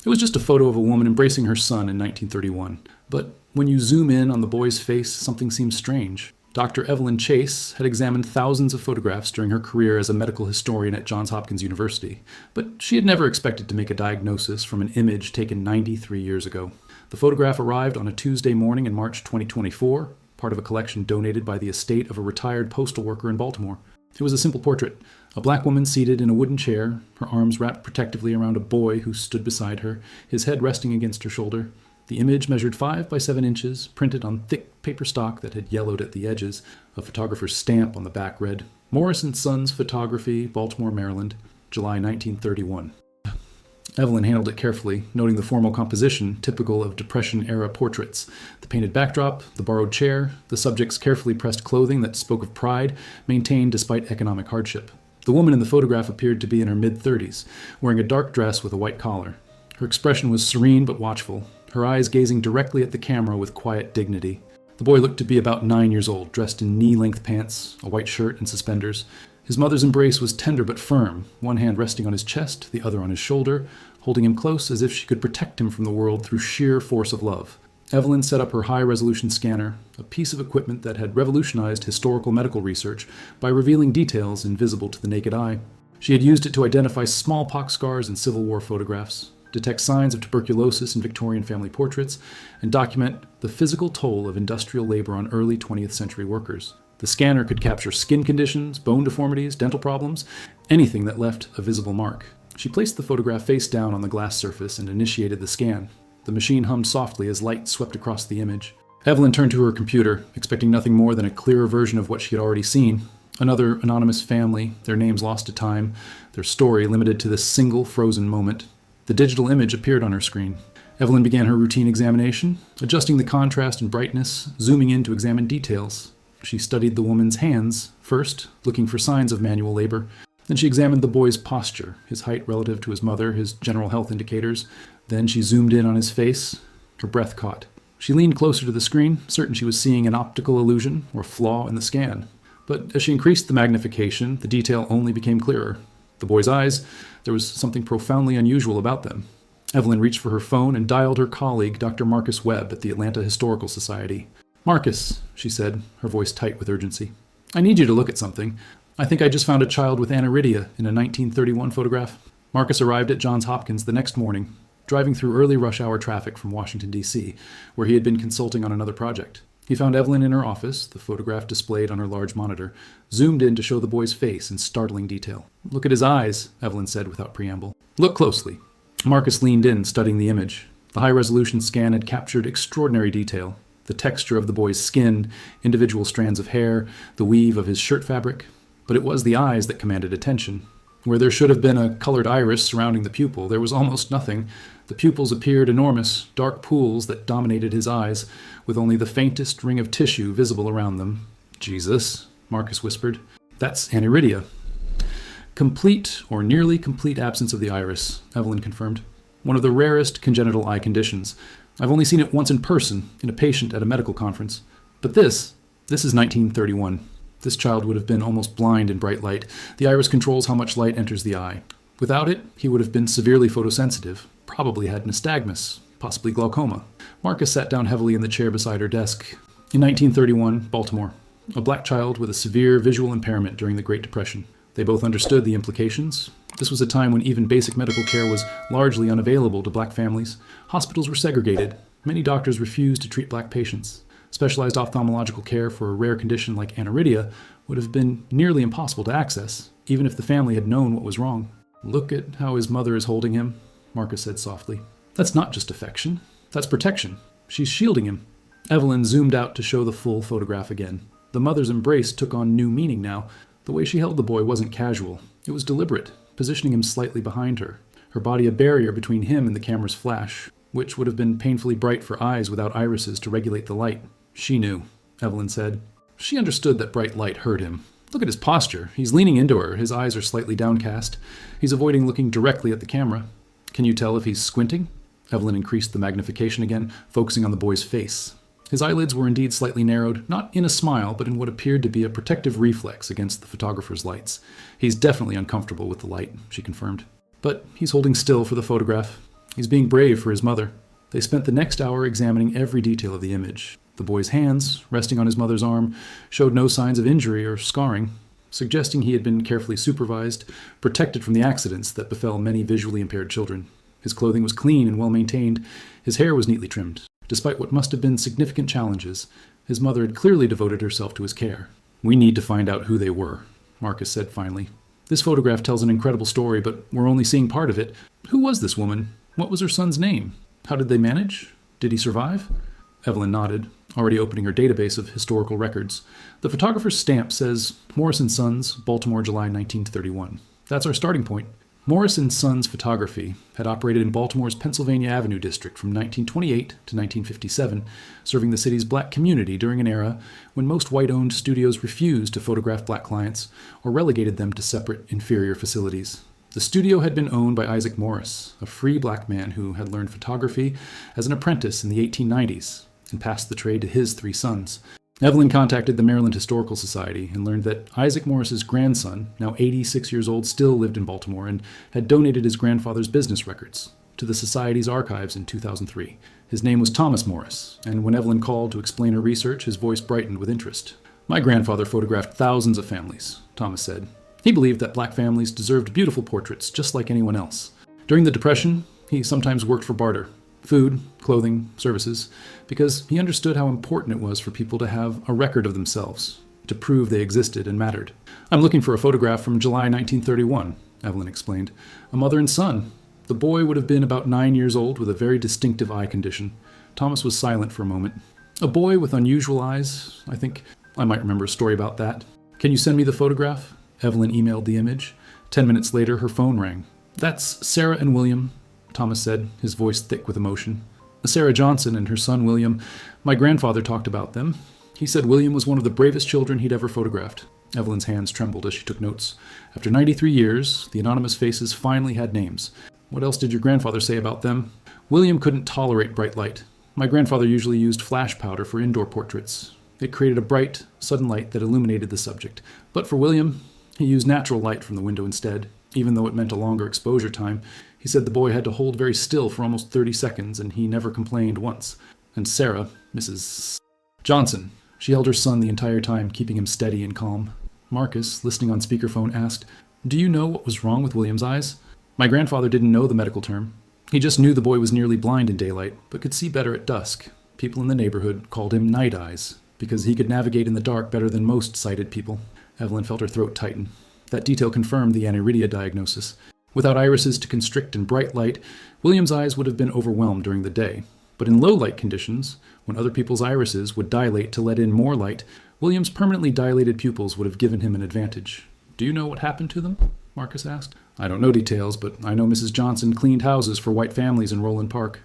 It was just a photo of a woman embracing her son in 1931. But when you zoom in on the boy's face, something seems strange. Dr. Evelyn Chase had examined thousands of photographs during her career as a medical historian at Johns Hopkins University, but she had never expected to make a diagnosis from an image taken 93 years ago. The photograph arrived on a Tuesday morning in March 2024, part of a collection donated by the estate of a retired postal worker in Baltimore. It was a simple portrait. A black woman seated in a wooden chair, her arms wrapped protectively around a boy who stood beside her, his head resting against her shoulder. The image measured 5 by 7 inches, printed on thick paper stock that had yellowed at the edges. A photographer's stamp on the back read, Morris & Sons Photography, Baltimore, Maryland, July 1931. Evelyn handled it carefully, noting the formal composition typical of Depression-era portraits. The painted backdrop, the borrowed chair, the subject's carefully pressed clothing that spoke of pride, maintained despite economic hardship. The woman in the photograph appeared to be in her mid-30s, wearing a dark dress with a white collar. Her expression was serene but watchful, her eyes gazing directly at the camera with quiet dignity. The boy looked to be about 9 years old, dressed in knee-length pants, a white shirt, and suspenders. His mother's embrace was tender but firm, one hand resting on his chest, the other on his shoulder, holding him close as if she could protect him from the world through sheer force of love. Evelyn set up her high-resolution scanner, a piece of equipment that had revolutionized historical medical research by revealing details invisible to the naked eye. She had used it to identify smallpox scars in Civil War photographs, detect signs of tuberculosis in Victorian family portraits, and document the physical toll of industrial labor on early 20th century workers. The scanner could capture skin conditions, bone deformities, dental problems, anything that left a visible mark. She placed the photograph face down on the glass surface and initiated the scan. The machine hummed softly as light swept across the image. Evelyn turned to her computer, expecting nothing more than a clearer version of what she had already seen. Another anonymous family, their names lost to time, their story limited to this single frozen moment. The digital image appeared on her screen. Evelyn began her routine examination, adjusting the contrast and brightness, zooming in to examine details. She studied the woman's hands, first, looking for signs of manual labor. Then she examined the boy's posture, his height relative to his mother, his general health indicators. Then she zoomed in on his face. Her breath caught. She leaned closer to the screen, certain she was seeing an optical illusion or flaw in the scan. But as she increased the magnification, the detail only became clearer. The boy's eyes, there was something profoundly unusual about them. Evelyn reached for her phone and dialed her colleague, Dr. Marcus Webb, at the Atlanta Historical Society. "Marcus," she said, her voice tight with urgency. "I need you to look at something. I think I just found a child with aniridia in a 1931 photograph." Marcus arrived at Johns Hopkins the next morning, driving through early rush hour traffic from Washington, D.C., where he had been consulting on another project. He found Evelyn in her office, the photograph displayed on her large monitor, zoomed in to show the boy's face in startling detail. "Look at his eyes," Evelyn said without preamble. "Look closely." Marcus leaned in, studying the image. The high-resolution scan had captured extraordinary detail. The texture of the boy's skin, individual strands of hair, the weave of his shirt fabric. But it was the eyes that commanded attention. Where there should have been a colored iris surrounding the pupil, there was almost nothing. The pupils appeared enormous, dark pools that dominated his eyes, with only the faintest ring of tissue visible around them. "Jesus," Marcus whispered. "That's aniridia." "Complete or nearly complete absence of the iris," Evelyn confirmed. "One of the rarest congenital eye conditions. I've only seen it once in person, in a patient at a medical conference. But this is 1931. This child would have been almost blind in bright light. The iris controls how much light enters the eye. Without it, he would have been severely photosensitive, probably had nystagmus, possibly glaucoma." Marcus sat down heavily in the chair beside her desk. In 1931, Baltimore. A black child with a severe visual impairment during the Great Depression. They both understood the implications. This was a time when even basic medical care was largely unavailable to black families. Hospitals were segregated. Many doctors refused to treat black patients. Specialized ophthalmological care for a rare condition like aniridia would have been nearly impossible to access, even if the family had known what was wrong. "Look at how his mother is holding him," Marcus said softly. "That's not just affection. That's protection. She's shielding him." Evelyn zoomed out to show the full photograph again. The mother's embrace took on new meaning now. The way she held the boy wasn't casual. It was deliberate, positioning him slightly behind her, her body a barrier between him and the camera's flash, which would have been painfully bright for eyes without irises to regulate the light. "She knew," Evelyn said. She understood that bright light hurt him. "Look at his posture. He's leaning into her. His eyes are slightly downcast. He's avoiding looking directly at the camera. Can you tell if he's squinting?" Evelyn increased the magnification again, focusing on the boy's face. His eyelids were indeed slightly narrowed, not in a smile, but in what appeared to be a protective reflex against the photographer's lights. "He's definitely uncomfortable with the light," she confirmed. "But he's holding still for the photograph. He's being brave for his mother. They spent the next hour examining every detail of the image. The boy's hands, resting on his mother's arm, showed no signs of injury or scarring, suggesting he had been carefully supervised, protected from the accidents that befell many visually impaired children. His clothing was clean and well maintained. His hair was neatly trimmed. Despite what must have been significant challenges, his mother had clearly devoted herself to his care. "We need to find out who they were," Marcus said finally. "This photograph tells an incredible story, but we're only seeing part of it. Who was this woman? What was her son's name? How did they manage? Did he survive?" Evelyn nodded, already opening her database of historical records. "The photographer's stamp says Morris and Sons, Baltimore, July 1931. That's our starting point." Morris and Sons Photography had operated in Baltimore's Pennsylvania Avenue district from 1928 to 1957, serving the city's black community during an era when most white-owned studios refused to photograph black clients or relegated them to separate, inferior facilities. The studio had been owned by Isaac Morris, a free black man who had learned photography as an apprentice in the 1890s and passed the trade to his 3 sons. Evelyn contacted the Maryland Historical Society and learned that Isaac Morris's grandson, now 86 years old, still lived in Baltimore and had donated his grandfather's business records to the Society's archives in 2003. His name was Thomas Morris, and when Evelyn called to explain her research, his voice brightened with interest. "My grandfather photographed thousands of families," Thomas said. "He believed that black families deserved beautiful portraits just like anyone else. During the Depression, he sometimes worked for barter. Food, clothing, services, because he understood how important it was for people to have a record of themselves, to prove they existed and mattered. I'm looking for a photograph from July 1931, Evelyn explained. A mother and son. The boy would have been about 9 years old with a very distinctive eye condition." Thomas was silent for a moment. "A boy with unusual eyes. I think I might remember a story about that. Can you send me the photograph?" Evelyn emailed the image. 10 minutes later, her phone rang. "That's Sarah and William," Thomas said, his voice thick with emotion. "Sarah Johnson and her son William. My grandfather talked about them. He said William was one of the bravest children he'd ever photographed." Evelyn's hands trembled as she took notes. After 93 years, the anonymous faces finally had names. "What else did your grandfather say about them?" "William couldn't tolerate bright light. My grandfather usually used flash powder for indoor portraits. It created a bright, sudden light that illuminated the subject. But for William, he used natural light from the window instead, even though it meant a longer exposure time. He said the boy had to hold very still for almost 30 seconds, and he never complained once. And Sarah, Mrs. Johnson, she held her son the entire time, keeping him steady and calm." Marcus, listening on speakerphone, asked, "Do you know what was wrong with William's eyes?" "My grandfather didn't know the medical term. He just knew the boy was nearly blind in daylight, but could see better at dusk. People in the neighborhood called him Night Eyes, because he could navigate in the dark better than most sighted people." Evelyn felt her throat tighten. That detail confirmed the aniridia diagnosis. Without irises to constrict in bright light, William's eyes would have been overwhelmed during the day. But in low light conditions, when other people's irises would dilate to let in more light, William's permanently dilated pupils would have given him an advantage. "Do you know what happened to them?" Marcus asked. "I don't know details, but I know Mrs. Johnson cleaned houses for white families in Roland Park.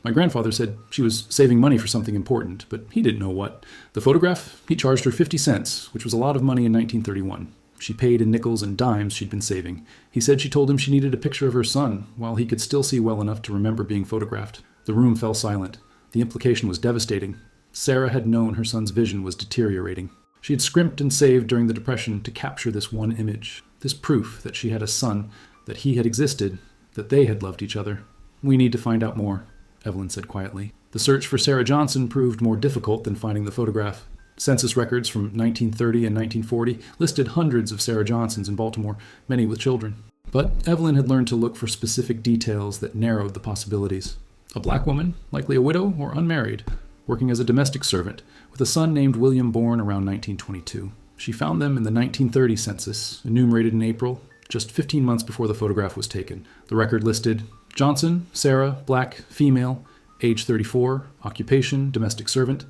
My grandfather said she was saving money for something important, but he didn't know what. The photograph, he charged her 50 cents, which was a lot of money in 1931. She paid in nickels and dimes she'd been saving. He said she told him she needed a picture of her son, while he could still see well enough to remember being photographed." The room fell silent. The implication was devastating. Sarah had known her son's vision was deteriorating. She had scrimped and saved during the Depression to capture this one image, this proof that she had a son, that he had existed, that they had loved each other. "We need to find out more," Evelyn said quietly. The search for Sarah Johnson proved more difficult than finding the photograph. Census records from 1930 and 1940 listed hundreds of Sarah Johnsons in Baltimore, many with children. But Evelyn had learned to look for specific details that narrowed the possibilities. A black woman, likely a widow or unmarried, working as a domestic servant, with a son named William born around 1922. She found them in the 1930 census, enumerated in April, just 15 months before the photograph was taken. The record listed Johnson, Sarah, black, female, age 34, occupation, domestic servant.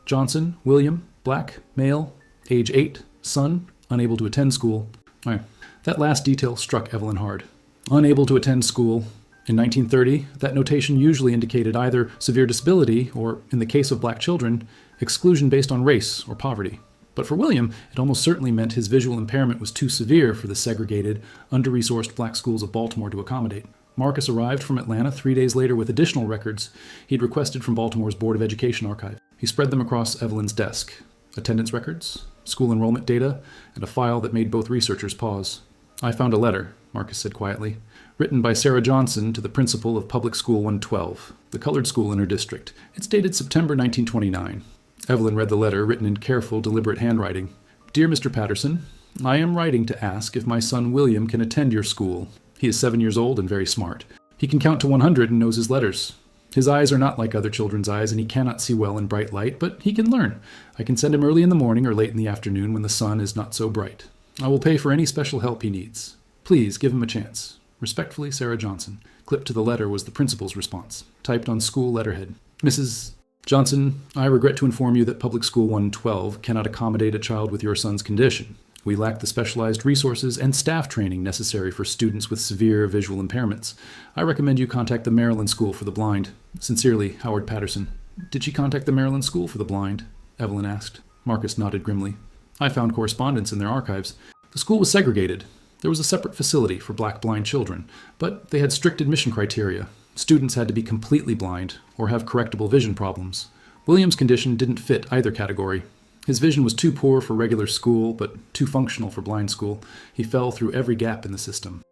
Johnson, William, black, male, age 8, son, unable to attend school. That last detail struck Evelyn hard. Unable to attend school. In 1930, that notation usually indicated either severe disability or, in the case of black children, exclusion based on race or poverty. But for William, it almost certainly meant his visual impairment was too severe for the segregated, under-resourced black schools of Baltimore to accommodate. Marcus arrived from Atlanta 3 days later with additional records he'd requested from Baltimore's Board of Education archive. He spread them across Evelyn's desk. Attendance records, school enrollment data, and a file that made both researchers pause. "I found a letter," Marcus said quietly, written by Sarah Johnson to the principal of Public School 112, the colored school in her district. It's dated September 1929. Evelyn read the letter, written in careful, deliberate handwriting. Dear Mr. Patterson, I am writing to ask if my son William can attend your school. He is 7 years old and very smart. He can count to 100 and knows his letters. His eyes are not like other children's eyes, and he cannot see well in bright light, but he can learn. I can send him early in the morning or late in the afternoon when the sun is not so bright. I will pay for any special help he needs. Please give him a chance. Respectfully, Sarah Johnson. Clipped to the letter was the principal's response, typed on school letterhead. Mrs. Johnson, I regret to inform you that Public School 112 cannot accommodate a child with your son's condition. We lack the specialized resources and staff training necessary for students with severe visual impairments. I recommend you contact the Maryland School for the Blind. Sincerely, Howard Patterson. Did she contact the Maryland School for the Blind? Evelyn asked. Marcus nodded grimly. I found correspondence in their archives. The school was segregated. There was a separate facility for black blind children, but they had strict admission criteria. Students had to be completely blind or have correctable vision problems. William's condition didn't fit either category. His vision was too poor for regular school, but too functional for blind school. He fell through every gap in the system.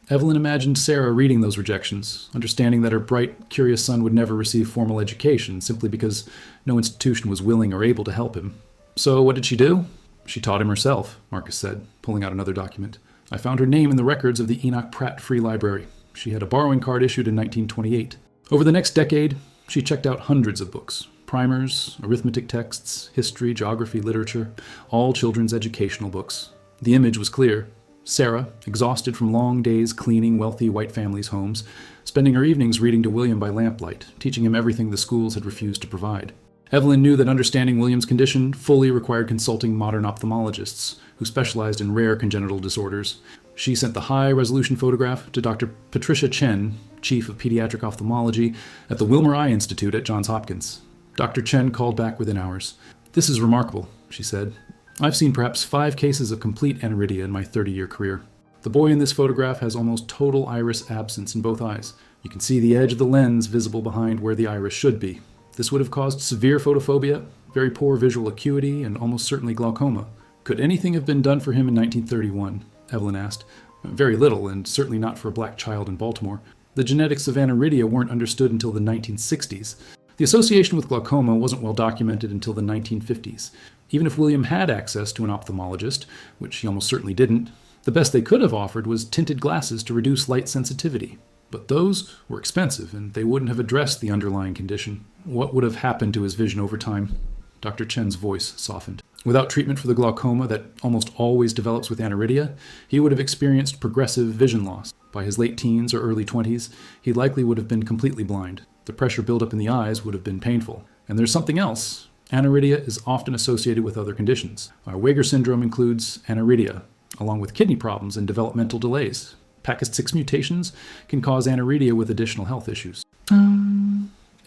Evelyn imagined Sarah reading those rejections, understanding that her bright, curious son would never receive formal education simply because no institution was willing or able to help him. So what did she do? She taught him herself, Marcus said, pulling out another document. I found her name in the records of the Enoch Pratt Free Library. She had a borrowing card issued in 1928. Over the next decade, she checked out hundreds of books. Primers, arithmetic texts, history, geography, literature, all children's educational books. The image was clear. Sarah, exhausted from long days cleaning wealthy white families' homes, spending her evenings reading to William by lamplight, teaching him everything the schools had refused to provide. Evelyn knew that understanding William's condition fully required consulting modern ophthalmologists who specialized in rare congenital disorders. She sent the high-resolution photograph to Dr. Patricia Chen, Chief of Pediatric Ophthalmology at the Wilmer Eye Institute at Johns Hopkins. Dr. Chen called back within hours. This is remarkable, she said. I've seen perhaps 5 cases of complete aniridia in my 30-year career. The boy in this photograph has almost total iris absence in both eyes. You can see the edge of the lens visible behind where the iris should be. This would have caused severe photophobia, very poor visual acuity, and almost certainly glaucoma. Could anything have been done for him in 1931? Evelyn asked. Very little, and certainly not for a black child in Baltimore. The genetics of aniridia weren't understood until the 1960s. The association with glaucoma wasn't well documented until the 1950s. Even if William had access to an ophthalmologist, which he almost certainly didn't, the best they could have offered was tinted glasses to reduce light sensitivity. But those were expensive, and they wouldn't have addressed the underlying condition. What would have happened to his vision over time? Dr. Chen's voice softened. Without treatment for the glaucoma that almost always develops with aniridia, he would have experienced progressive vision loss. By his late teens or early 20s, he likely would have been completely blind. The pressure buildup in the eyes would have been painful. And there's something else. Aniridia is often associated with other conditions. Weger syndrome includes aniridia, along with kidney problems and developmental delays. PACAS6 mutations can cause aniridia with additional health issues.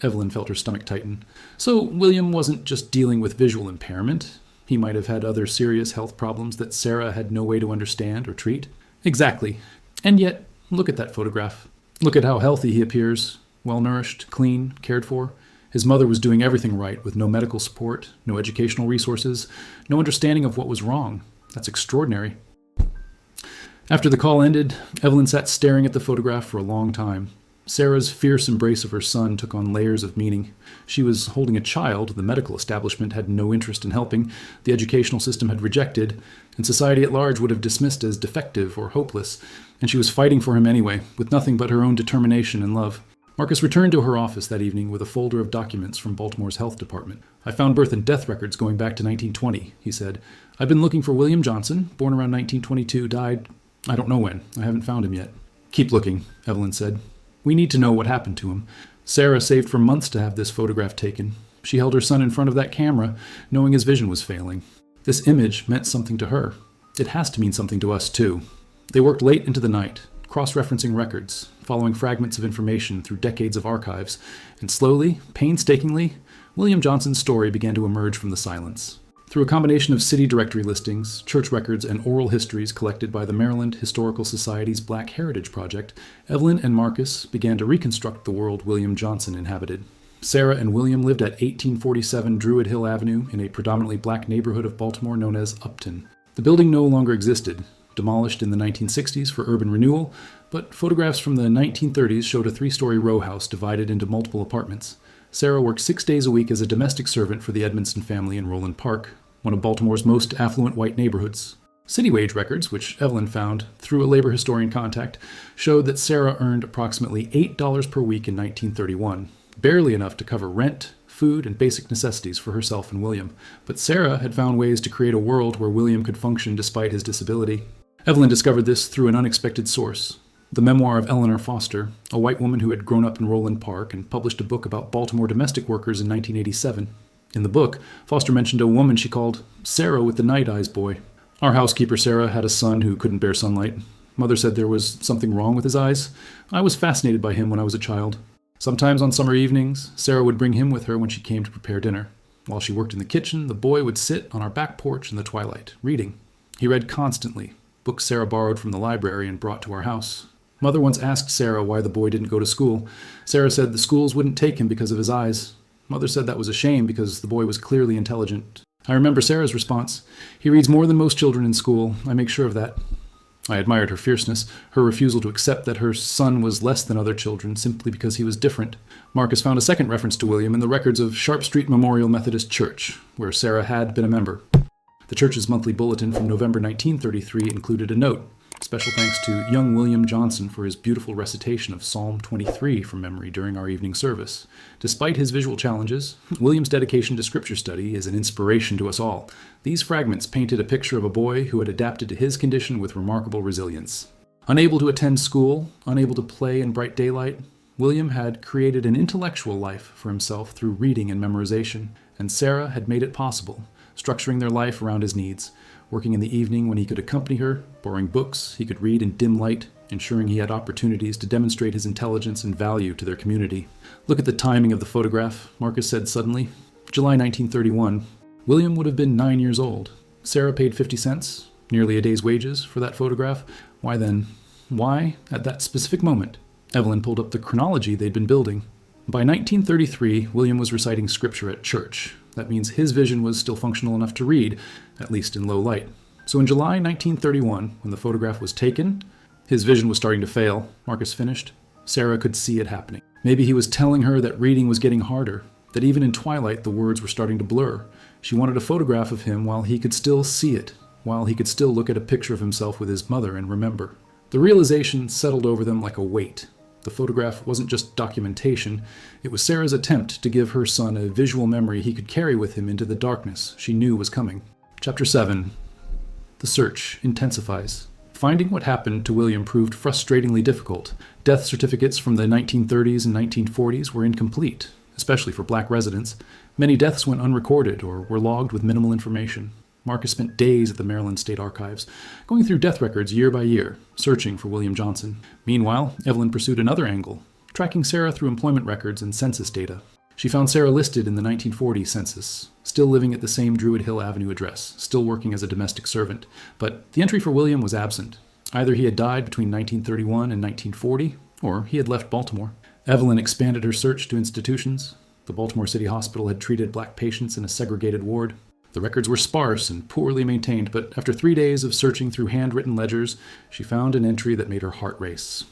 Evelyn felt her stomach tighten. So William wasn't just dealing with visual impairment. He might have had other serious health problems that Sarah had no way to understand or treat. Exactly. And yet, look at that photograph. Look at how healthy he appears. Well-nourished, clean, cared for. His mother was doing everything right with no medical support, no educational resources, no understanding of what was wrong. That's extraordinary. After the call ended, Evelyn sat staring at the photograph for a long time. Sarah's fierce embrace of her son took on layers of meaning. She was holding a child the medical establishment had no interest in helping, the educational system had rejected, and society at large would have dismissed as defective or hopeless, and she was fighting for him anyway, with nothing but her own determination and love. Marcus returned to her office that evening with a folder of documents from Baltimore's health department. I found birth and death records going back to 1920, he said. I've been looking for William Johnson, born around 1922, died, I don't know when. I haven't found him yet. Keep looking, Evelyn said. We need to know what happened to him. Sarah saved for months to have this photograph taken. She held her son in front of that camera, knowing his vision was failing. This image meant something to her. It has to mean something to us, too. They worked late into the night, cross-referencing records, following fragments of information through decades of archives, and slowly, painstakingly, William Johnson's story began to emerge from the silence. Through a combination of city directory listings, church records, and oral histories collected by the Maryland Historical Society's Black Heritage Project, Evelyn and Marcus began to reconstruct the world William Johnson inhabited. Sarah and William lived at 1847 Druid Hill Avenue in a predominantly black neighborhood of Baltimore known as Upton. The building no longer existed, demolished in the 1960s for urban renewal, but photographs from the 1930s showed a 3-story row house divided into multiple apartments. Sarah worked 6 days a week as a domestic servant for the Edmondson family in Roland Park, one of Baltimore's most affluent white neighborhoods. City wage records, which Evelyn found through a labor historian contact, showed that Sarah earned approximately $8 per week in 1931, barely enough to cover rent, food, and basic necessities for herself and William. But Sarah had found ways to create a world where William could function despite his disability. Evelyn discovered this through an unexpected source. The memoir of Eleanor Foster, a white woman who had grown up in Roland Park and published a book about Baltimore domestic workers in 1987. In the book, Foster mentioned a woman she called Sarah with the night eyes boy. Our housekeeper Sarah had a son who couldn't bear sunlight. Mother said there was something wrong with his eyes. I was fascinated by him when I was a child. Sometimes on summer evenings, Sarah would bring him with her when she came to prepare dinner. While she worked in the kitchen, the boy would sit on our back porch in the twilight, reading. He read constantly, books Sarah borrowed from the library and brought to our house. Mother once asked Sarah why the boy didn't go to school. Sarah said the schools wouldn't take him because of his eyes. Mother said that was a shame because the boy was clearly intelligent. I remember Sarah's response. He reads more than most children in school. I make sure of that. I admired her fierceness, her refusal to accept that her son was less than other children simply because he was different. Marcus found a second reference to William in the records of Sharp Street Memorial Methodist Church, where Sarah had been a member. The church's monthly bulletin from November 1933 included a note. Special thanks to young William Johnson for his beautiful recitation of Psalm 23 from memory during our evening service. Despite his visual challenges, William's dedication to scripture study is an inspiration to us all. These fragments painted a picture of a boy who had adapted to his condition with remarkable resilience. Unable to attend school, unable to play in bright daylight, William had created an intellectual life for himself through reading and memorization, and Sarah had made it possible, structuring their life around his needs. Working in the evening when he could accompany her, borrowing books he could read in dim light, ensuring he had opportunities to demonstrate his intelligence and value to their community. Look at the timing of the photograph, Marcus said suddenly. July 1931. William would have been 9 years old. Sarah paid 50 cents, nearly a day's wages, for that photograph. Why then? Why, at that specific moment? Evelyn pulled up the chronology they'd been building. By 1933, William was reciting scripture at church. That means his vision was still functional enough to read, at least in low light. So in July 1931, when the photograph was taken, his vision was starting to fail. Marcus finished. Sarah could see it happening. Maybe he was telling her that reading was getting harder, that even in twilight the words were starting to blur. She wanted a photograph of him while he could still see it, while he could still look at a picture of himself with his mother and remember. The realization settled over them like a weight. The photograph wasn't just documentation, it was Sarah's attempt to give her son a visual memory he could carry with him into the darkness she knew was coming. Chapter 7. The search intensifies. Finding what happened to William proved frustratingly difficult. Death certificates from the 1930s and 1940s were incomplete, especially for black residents. Many deaths went unrecorded or were logged with minimal information. Marcus spent days at the Maryland State Archives, going through death records year by year, searching for William Johnson. Meanwhile, Evelyn pursued another angle, tracking Sarah through employment records and census data. She found Sarah listed in the 1940 census, still living at the same Druid Hill Avenue address, still working as a domestic servant. But the entry for William was absent. Either he had died between 1931 and 1940, or he had left Baltimore. Evelyn expanded her search to institutions. The Baltimore City Hospital had treated black patients in a segregated ward. The records were sparse and poorly maintained, but after 3 days of searching through handwritten ledgers, she found an entry that made her heart race.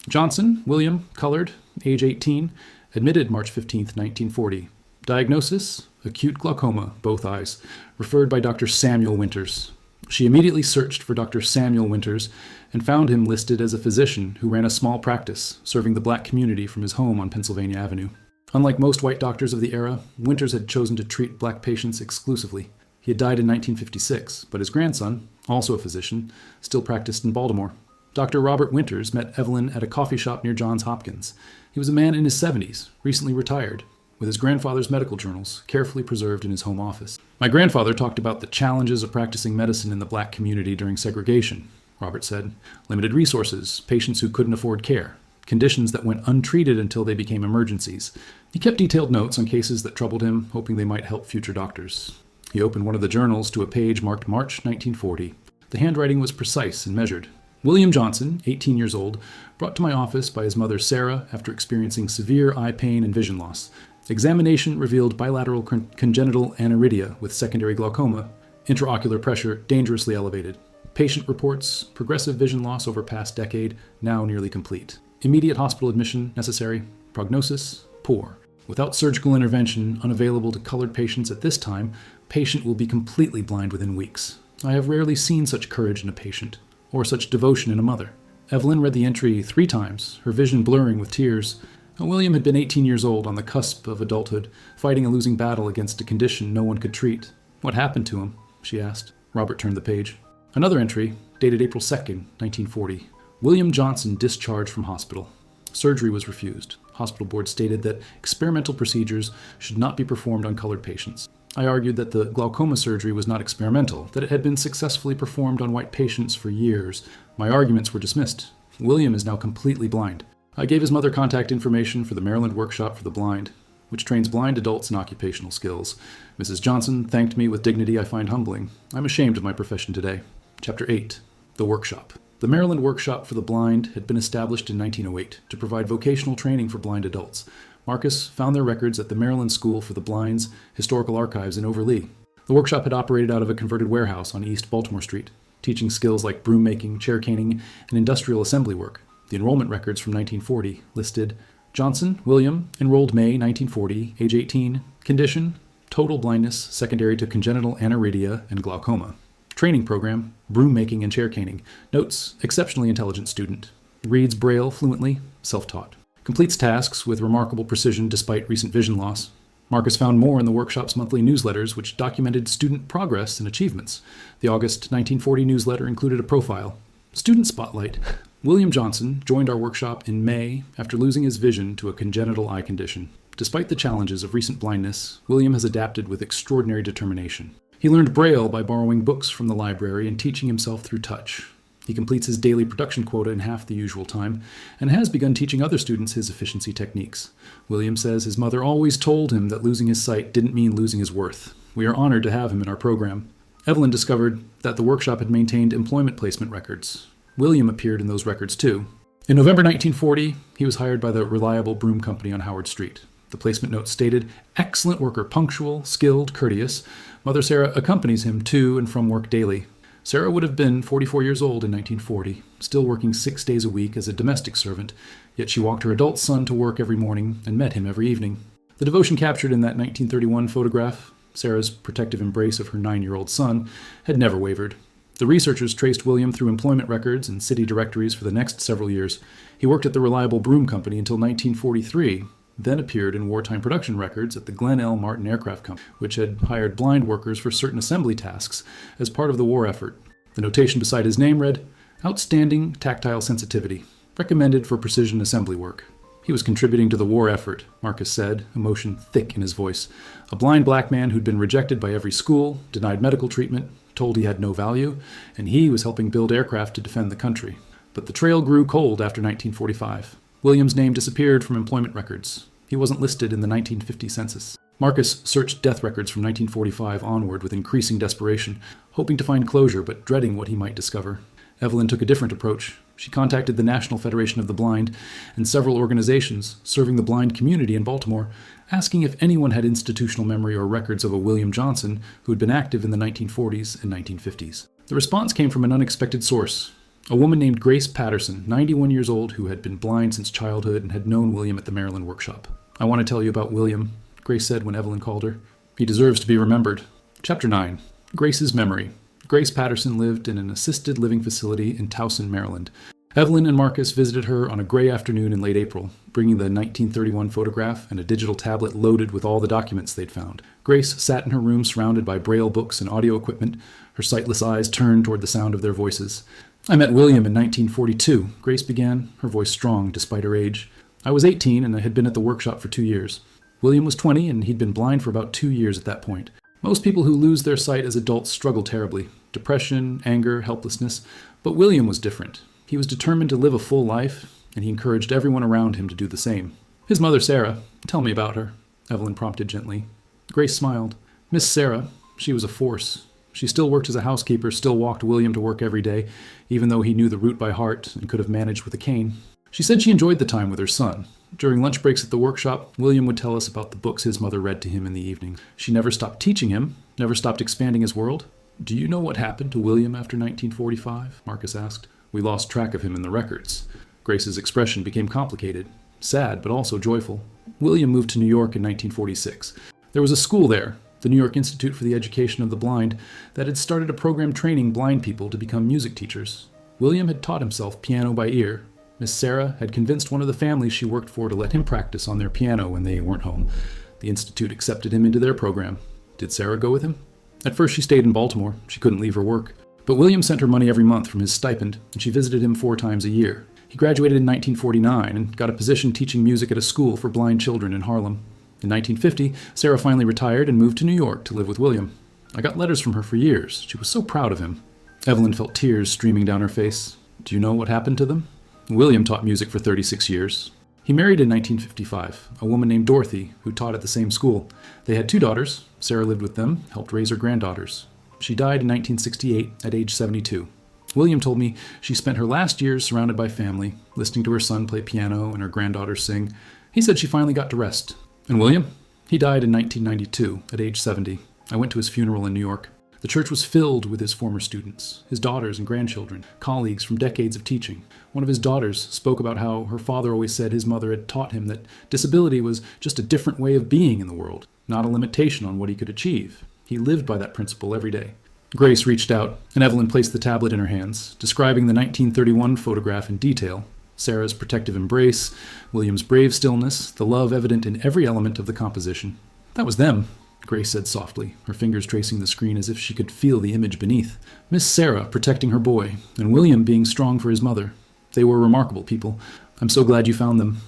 Johnson, William, colored, age 18, admitted March 15, 1940. Diagnosis, acute glaucoma, both eyes, referred by Dr. Samuel Winters. She immediately searched for Dr. Samuel Winters and found him listed as a physician who ran a small practice, serving the black community from his home on Pennsylvania Avenue. Unlike most white doctors of the era, Winters had chosen to treat black patients exclusively. He had died in 1956, but his grandson, also a physician, still practiced in Baltimore. Dr. Robert Winters met Evelyn at a coffee shop near Johns Hopkins. He was a man in his 70s, recently retired, with his grandfather's medical journals carefully preserved in his home office. My grandfather talked about the challenges of practicing medicine in the black community during segregation, Robert said. Limited resources, patients who couldn't afford care, conditions that went untreated until they became emergencies. He kept detailed notes on cases that troubled him, hoping they might help future doctors. He opened one of the journals to a page marked March 1940. The handwriting was precise and measured. William Johnson, 18 years old, brought to my office by his mother Sarah after experiencing severe eye pain and vision loss. Examination revealed bilateral congenital aniridia with secondary glaucoma, intraocular pressure dangerously elevated. Patient reports progressive vision loss over past decade, now nearly complete. Immediate hospital admission necessary. Prognosis poor. Without surgical intervention unavailable to colored patients at this time, patient will be completely blind within weeks. I have rarely seen such courage in a patient, or such devotion in a mother. Evelyn read the entry 3 times, her vision blurring with tears. William had been 18 years old, on the cusp of adulthood, fighting a losing battle against a condition no one could treat. What happened to him? She asked. Robert turned the page. Another entry, dated April 2nd, 1940. William Johnson discharged from hospital. Surgery was refused. Hospital board stated that experimental procedures should not be performed on colored patients. I argued that the glaucoma surgery was not experimental, that it had been successfully performed on white patients for years. My arguments were dismissed. William is now completely blind. I gave his mother contact information for the Maryland Workshop for the Blind, which trains blind adults in occupational skills. Mrs. Johnson thanked me with dignity I find humbling. I'm ashamed of my profession today. Chapter 8. The Workshop. The Maryland Workshop for the Blind had been established in 1908 to provide vocational training for blind adults. Marcus found their records at the Maryland School for the Blind's Historical Archives in Overlee. The workshop had operated out of a converted warehouse on East Baltimore Street, teaching skills like broom making, chair caning, and industrial assembly work. The enrollment records from 1940 listed Johnson, William, enrolled May 1940, age 18, condition, total blindness secondary to congenital aniridia and glaucoma. Training program, broom making and chair caning. Notes, exceptionally intelligent student. Reads Braille fluently, self-taught. Completes tasks with remarkable precision despite recent vision loss. Marcus found more in the workshop's monthly newsletters, which documented student progress and achievements. The August 1940 newsletter included a profile. Student Spotlight. William Johnson joined our workshop in May after losing his vision to a congenital eye condition. Despite the challenges of recent blindness, William has adapted with extraordinary determination. He learned Braille by borrowing books from the library and teaching himself through touch. He completes his daily production quota in half the usual time and has begun teaching other students his efficiency techniques. William says his mother always told him that losing his sight didn't mean losing his worth. We are honored to have him in our program. Evelyn discovered that the workshop had maintained employment placement records. William appeared in those records too. In November 1940, he was hired by the Reliable Broom Company on Howard Street. The placement note stated, "Excellent worker, punctual, skilled, courteous. Mother Sarah accompanies him to and from work daily." Sarah would have been 44 years old in 1940, still working 6 days a week as a domestic servant, yet she walked her adult son to work every morning and met him every evening. The devotion captured in that 1931 photograph, Sarah's protective embrace of her 9-year-old son, had never wavered. The researchers traced William through employment records and city directories for the next several years. He worked at the Reliable Broom Company until 1943, then appeared in wartime production records at the Glenn L. Martin Aircraft Company, which had hired blind workers for certain assembly tasks as part of the war effort. The notation beside his name read, "Outstanding tactile sensitivity, recommended for precision assembly work." He was contributing to the war effort, Marcus said, emotion thick in his voice. A blind black man who'd been rejected by every school, denied medical treatment, told he had no value, and he was helping build aircraft to defend the country. But the trail grew cold after 1945. William's name disappeared from employment records. He wasn't listed in the 1950 census. Marcus searched death records from 1945 onward with increasing desperation, hoping to find closure but dreading what he might discover. Evelyn took a different approach. She contacted the National Federation of the Blind and several organizations serving the blind community in Baltimore, asking if anyone had institutional memory or records of a William Johnson who had been active in the 1940s and 1950s. The response came from an unexpected source. A woman named Grace Patterson, 91 years old, who had been blind since childhood and had known William at the Maryland Workshop. "I want to tell you about William," Grace said when Evelyn called her. "He deserves to be remembered." Chapter 9. Grace's Memory. Grace Patterson lived in an assisted living facility in Towson, Maryland. Evelyn and Marcus visited her on a gray afternoon in late April, bringing the 1931 photograph and a digital tablet loaded with all the documents they'd found. Grace sat in her room surrounded by Braille books and audio equipment, her sightless eyes turned toward the sound of their voices. "I met William in 1942, Grace began, her voice strong despite her age. "I was 18 and I had been at the workshop for 2 years. William was 20 and he'd been blind for about 2 years at that point. Most people who lose their sight as adults struggle terribly. Depression, anger, helplessness. But William was different. He was determined to live a full life, and he encouraged everyone around him to do the same. His mother, Sarah, tell me about her," Evelyn prompted gently. Grace smiled. "Miss Sarah, she was a force. She still worked as a housekeeper, still walked William to work every day, even though he knew the route by heart and could have managed with a cane. She said she enjoyed the time with her son. During lunch breaks at the workshop, William would tell us about the books his mother read to him in the evening. She never stopped teaching him, never stopped expanding his world. "Do you know what happened to William after 1945?" Marcus asked. "We lost track of him in the records." Grace's expression became complicated, sad but also joyful. William moved to New York in 1946. There was a school there, the New York Institute for the Education of the Blind, that had started a program training blind people to become music teachers. William had taught himself piano by ear. Miss Sarah had convinced one of the families she worked for to let him practice on their piano when they weren't home. The Institute accepted him into their program. Did Sarah go with him? At first she stayed in Baltimore. She couldn't leave her work. But William sent her money every month from his stipend, and she visited him 4 times a year. He graduated in 1949 and got a position teaching music at a school for blind children in Harlem. In 1950, Sarah finally retired and moved to New York to live with William. I got letters from her for years. She was so proud of him. Evelyn felt tears streaming down her face. Do you know what happened to them? William taught music for 36 years. He married in 1955, a woman named Dorothy, who taught at the same school. They had 2 daughters. Sarah lived with them, helped raise her granddaughters. She died in 1968 at age 72. William told me she spent her last years surrounded by family, listening to her son play piano and her granddaughters sing. He said she finally got to rest. And William? He died in 1992 at age 70. I went to his funeral in New York. The church was filled with his former students, his daughters and grandchildren, colleagues from decades of teaching. One of his daughters spoke about how her father always said his mother had taught him that disability was just a different way of being in the world, not a limitation on what he could achieve. He lived by that principle every day. Grace reached out, and Evelyn placed the tablet in her hands, describing the 1931 photograph in detail. Sarah's protective embrace, William's brave stillness, the love evident in every element of the composition. That was them, Grace said softly, her fingers tracing the screen as if she could feel the image beneath. Miss Sarah protecting her boy, and William being strong for his mother. They were remarkable people. I'm so glad you found them.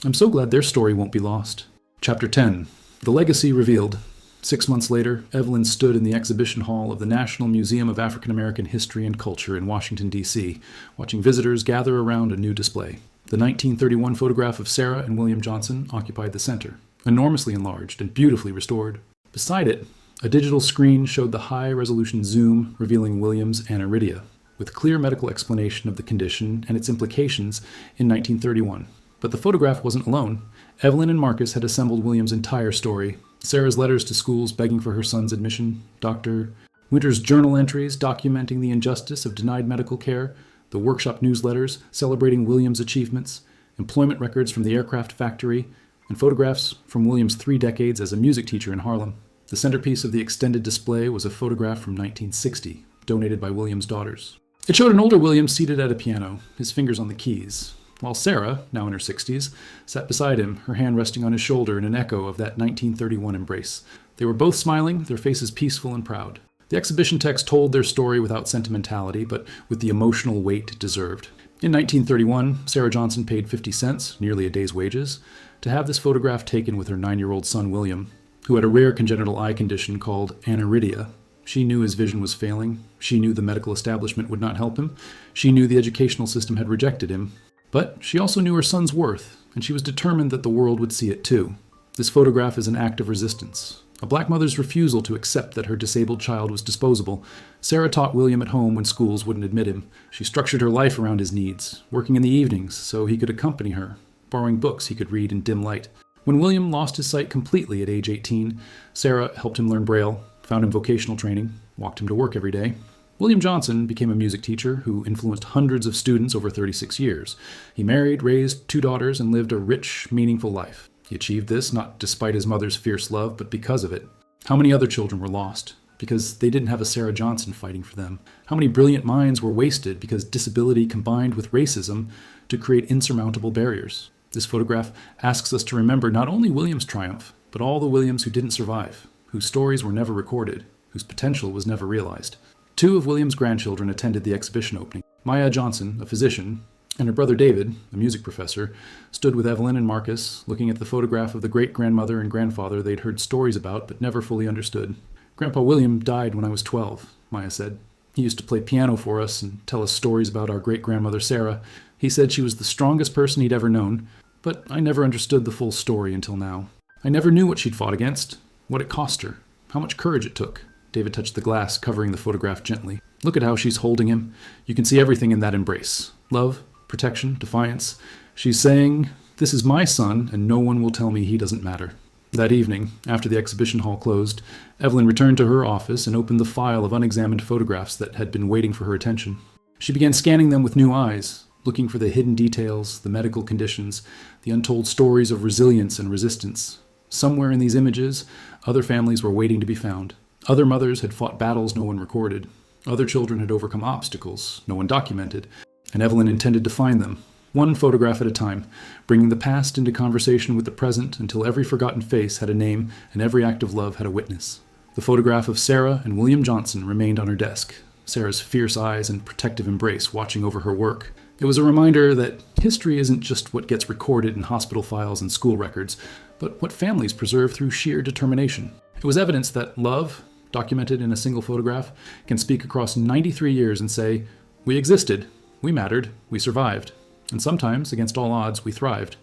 I'm so glad their story won't be lost. Chapter 10. The Legacy Revealed. 6 months later, Evelyn stood in the exhibition hall of the National Museum of African American History and Culture in Washington, D.C., watching visitors gather around a new display. The 1931 photograph of Sarah and William Johnson occupied the center, enormously enlarged and beautifully restored. Beside it, a digital screen showed the high-resolution zoom revealing William's aniridia, with clear medical explanation of the condition and its implications in 1931. But the photograph wasn't alone. Evelyn and Marcus had assembled William's entire story. Sarah's letters to schools begging for her son's admission, Dr. Winter's journal entries documenting the injustice of denied medical care, the workshop newsletters celebrating William's achievements, employment records from the aircraft factory, and photographs from William's 3 decades as a music teacher in Harlem. The centerpiece of the extended display was a photograph from 1960, donated by William's daughters. It showed an older William seated at a piano, his fingers on the keys, while Sarah, now in her 60s, sat beside him, her hand resting on his shoulder in an echo of that 1931 embrace. They were both smiling, their faces peaceful and proud. The exhibition text told their story without sentimentality, but with the emotional weight it deserved. In 1931, Sarah Johnson paid 50 cents, nearly a day's wages, to have this photograph taken with her 9-year-old son William, who had a rare congenital eye condition called aniridia. She knew his vision was failing. She knew the medical establishment would not help him. She knew the educational system had rejected him. But she also knew her son's worth, and she was determined that the world would see it too. This photograph is an act of resistance, a black mother's refusal to accept that her disabled child was disposable. Sarah taught William at home when schools wouldn't admit him. She structured her life around his needs, working in the evenings so he could accompany her, borrowing books he could read in dim light. When William lost his sight completely at age 18, Sarah helped him learn Braille, found him vocational training, walked him to work every day. William Johnson became a music teacher who influenced hundreds of students over 36 years. He married, raised 2 daughters, and lived a rich, meaningful life. He achieved this not despite his mother's fierce love, but because of it. How many other children were lost because they didn't have a Sarah Johnson fighting for them? How many brilliant minds were wasted because disability combined with racism to create insurmountable barriers? This photograph asks us to remember not only William's triumph, but all the Williams who didn't survive, whose stories were never recorded, whose potential was never realized. 2 of William's grandchildren attended the exhibition opening. Maya Johnson, a physician, and her brother David, a music professor, stood with Evelyn and Marcus, looking at the photograph of the great-grandmother and grandfather they'd heard stories about but never fully understood. Grandpa William died when I was 12, Maya said. He used to play piano for us and tell us stories about our great-grandmother Sarah. He said she was the strongest person he'd ever known, but I never understood the full story until now. I never knew what she'd fought against, what it cost her, how much courage it took. David touched the glass, covering the photograph gently. Look at how she's holding him. You can see everything in that embrace. Love, protection, defiance. She's saying, "This is my son, and no one will tell me he doesn't matter." That evening, after the exhibition hall closed, Evelyn returned to her office and opened the file of unexamined photographs that had been waiting for her attention. She began scanning them with new eyes, looking for the hidden details, the medical conditions, the untold stories of resilience and resistance. Somewhere in these images, other families were waiting to be found. Other mothers had fought battles no one recorded. Other children had overcome obstacles no one documented, and Evelyn intended to find them, one photograph at a time, bringing the past into conversation with the present until every forgotten face had a name and every act of love had a witness. The photograph of Sarah and William Johnson remained on her desk, Sarah's fierce eyes and protective embrace watching over her work. It was a reminder that history isn't just what gets recorded in hospital files and school records, but what families preserve through sheer determination. It was evidence that love, documented in a single photograph, can speak across 93 years and say, "We existed, we mattered, we survived. And sometimes, against all odds, we thrived."